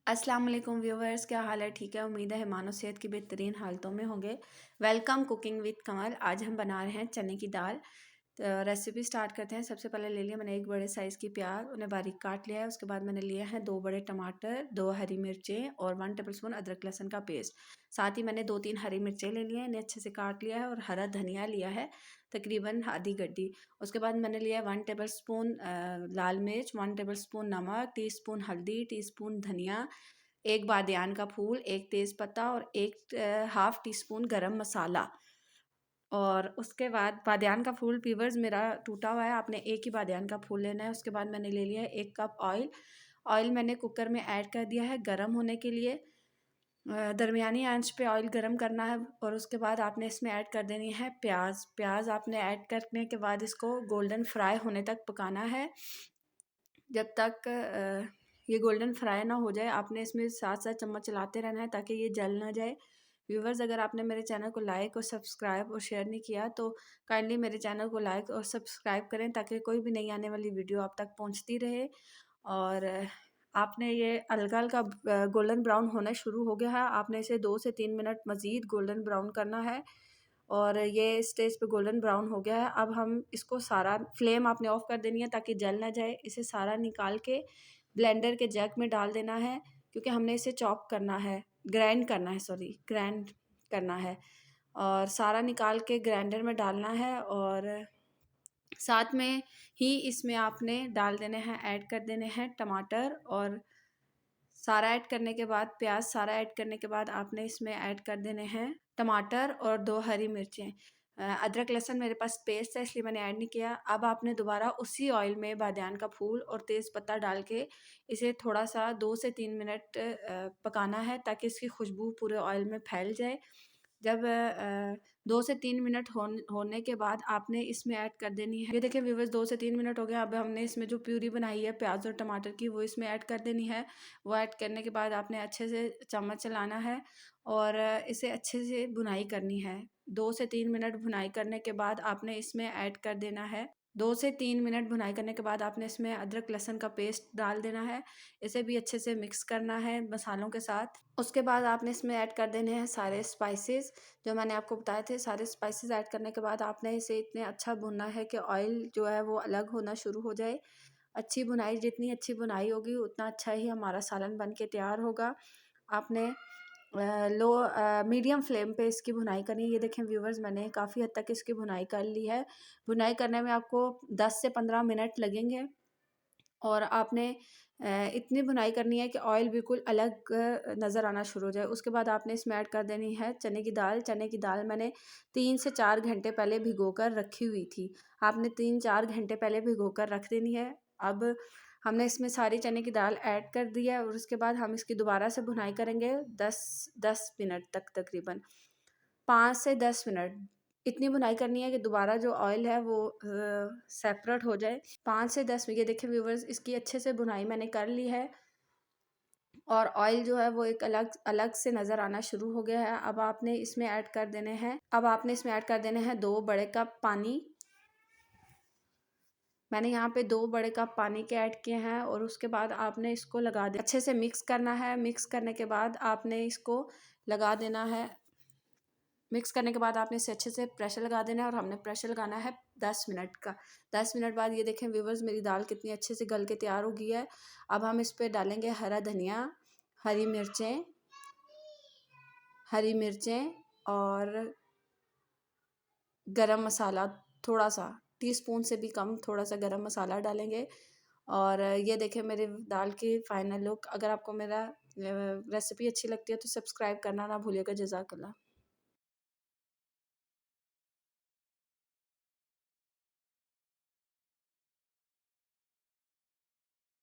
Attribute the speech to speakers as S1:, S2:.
S1: अस्सलाम वालेकुम व्यूवर्स, क्या हाल है? ठीक है, उम्मीद है मानो सेहत की बेहतरीन हालतों में होंगे। वेलकम कुकिंग विद कमल। आज हम बना रहे हैं चने की दाल। तो रेसिपी स्टार्ट करते हैं। सबसे पहले ले लिया मैंने एक बड़े साइज़ की प्याज, उन्हें बारीक काट लिया है। उसके बाद मैंने लिया है 2 बड़े टमाटर, 2 हरी मिर्चें और 1 टेबलस्पून अदरक लहसुन का पेस्ट। साथ ही मैंने 2-3 हरी मिर्चें ले लिए हैं, इन्हें अच्छे से काट लिया है और हरा धनिया लिया है तकरीबन आधी गड्डी। उसके बाद मैंने लिया है 1 टेबलस्पून लाल मिर्च, 1 टेबलस्पून नमक, टीस्पून हल्दी, टीस्पून धनिया, 1 बादियान का फूल, 1 तेज़पत्ता और 1 हाफ़ टी स्पून गरम मसाला। और उसके बाद बादियान का फूल व्यूअर्स मेरा टूटा हुआ है, आपने एक ही बादियान का फूल लेना है। उसके बाद मैंने ले लिया है 1 कप ऑयल। ऑयल मैंने कुकर में ऐड कर दिया है गरम होने के लिए। दरमियानी आंच पे ऑयल गरम करना है और उसके बाद आपने इसमें ऐड कर देनी है प्याज। प्याज आपने ऐड करने के बाद इसको गोल्डन फ्राई होने तक पकाना है। जब तक ये गोल्डन फ्राई ना हो जाए, आपने इसमें साथ-साथ चम्मच चलाते रहना है ताकि ये जल ना जाए। व्यूवर्स, अगर आपने मेरे चैनल को लाइक और सब्सक्राइब और शेयर नहीं किया तो काइंडली मेरे चैनल को लाइक और सब्सक्राइब करें ताकि कोई भी नई आने वाली वीडियो आप तक पहुंचती रहे। और आपने ये हल्का-हल्का गोल्डन ब्राउन होना शुरू हो गया है, आपने इसे 2 से 3 मिनट मज़ीद गोल्डन ब्राउन करना है। और ये स्टेज पे गोल्डन ब्राउन हो गया है। अब हम इसको सारा फ्लेम आपने ऑफ कर देनी है ताकि जल ना जाए। इसे सारा निकाल के ब्लेंडर के जग में डाल देना है, क्योंकि हमने इसे चॉप करना है, ग्राइंड करना है, सॉरी ग्राइंड करना है। और सारा निकाल के ग्राइंडर में डालना है और साथ में ही इसमें आपने डाल देने हैं, ऐड कर देने हैं टमाटर। और सारा ऐड करने के बाद प्याज सारा ऐड करने के बाद आपने इसमें ऐड कर देने हैं टमाटर और 2 हरी मिर्चें। अदरक लहसुन मेरे पास पेस्ट है इसलिए मैंने ऐड नहीं किया। अब आपने दोबारा उसी ऑयल में बादियान का फूल और तेज़पत्ता डाल के इसे थोड़ा-सा 2 से 3 मिनट पकाना है ताकि इसकी खुशबू पूरे ऑयल में फैल जाए। जब 2 से 3 मिनट होने के बाद आपने इसमें ऐड कर देनी है, ये देखिए व्यूअर्स 2 से 3 मिनट हो गए। अब हमने इसमें जो प्यूरी बनाई है प्याज और टमाटर की, वो इसमें ऐड कर देनी है। वो ऐड करने के बाद आपने अच्छे से चम्मच चलाना है और इसे अच्छे से भुनाई करनी है। 2 से 3 मिनट भुनाई करने के बाद आपने इसमें ऐड कर देना है, 2 से 3 मिनट भुनाई करने के बाद आपने इसमें अदरक लहसुन का पेस्ट डाल देना है। इसे भी अच्छे से मिक्स करना है मसालों के साथ। उसके बाद आपने इसमें ऐड कर देने हैं सारे स्पाइसेस जो मैंने आपको बताए थे। सारे स्पाइसेस ऐड करने के बाद आपने इसे इतने अच्छा भूनना है कि ऑयल जो है वो अलग होना शुरू हो जाए। अच्छी भुनाई, जितनी अच्छी भुनाई होगी उतना अच्छा ही हमारा सालन बन के तैयार होगा। आपने मीडियम फ्लेम पे इसकी भुनाई करनी है। ये देखें व्यूवर्स, मैंने काफ़ी हद तक इसकी भुनाई कर ली है। भुनाई करने में आपको 10 से 15 मिनट लगेंगे और आपने इतनी भुनाई करनी है कि ऑयल बिल्कुल अलग नज़र आना शुरू हो जाए। उसके बाद आपने इसमें ऐड कर देनी है चने की दाल। चने की दाल मैंने 3 से 4 घंटे पहले भिगोकर रखी हुई थी। आपने 3-4 घंटे पहले भिगोकर रख देनी है। अब हमने इसमें सारी चने की दाल ऐड कर दी है और उसके बाद हम इसकी दोबारा से भुनाई करेंगे 10 मिनट तक, तकरीबन 5 से 10 मिनट। इतनी भुनाई करनी है कि दोबारा जो ऑयल है वो सेपरेट हो जाए। 5 से 10 मिनट, ये देखिए व्यूवर्स, इसकी अच्छे से भुनाई मैंने कर ली है और ऑयल जो है वो एक अलग अलग से नज़र आना शुरू हो गया है। अब आपने इसमें ऐड कर देने हैं 2 बड़े कप पानी। मैंने यहाँ पे 2 बड़े कप पानी के ऐड किए हैं और उसके बाद आपने इसको लगा दे, अच्छे से मिक्स करना है। मिक्स करने के बाद आपने इसको लगा देना है। मिक्स करने के बाद आपने इसे अच्छे से प्रेशर लगा देना है और हमने प्रेशर लगाना है 10 मिनट का। 10 मिनट बाद ये देखें व्यूवर्स, मेरी दाल कितनी अच्छे से गल के तैयार हो गई है। अब हम इस पे डालेंगे हरा धनिया, हरी मिर्चें हरी मिर्चें और गरम मसाला, थोड़ा सा टीस्पून से भी कम थोड़ा सा गरम मसाला डालेंगे। और ये देखें मेरी दाल की फ़ाइनल लुक। अगर आपको मेरा रेसिपी अच्छी लगती है तो सब्सक्राइब करना ना भूलिएगा। जज़ाकल्लाह।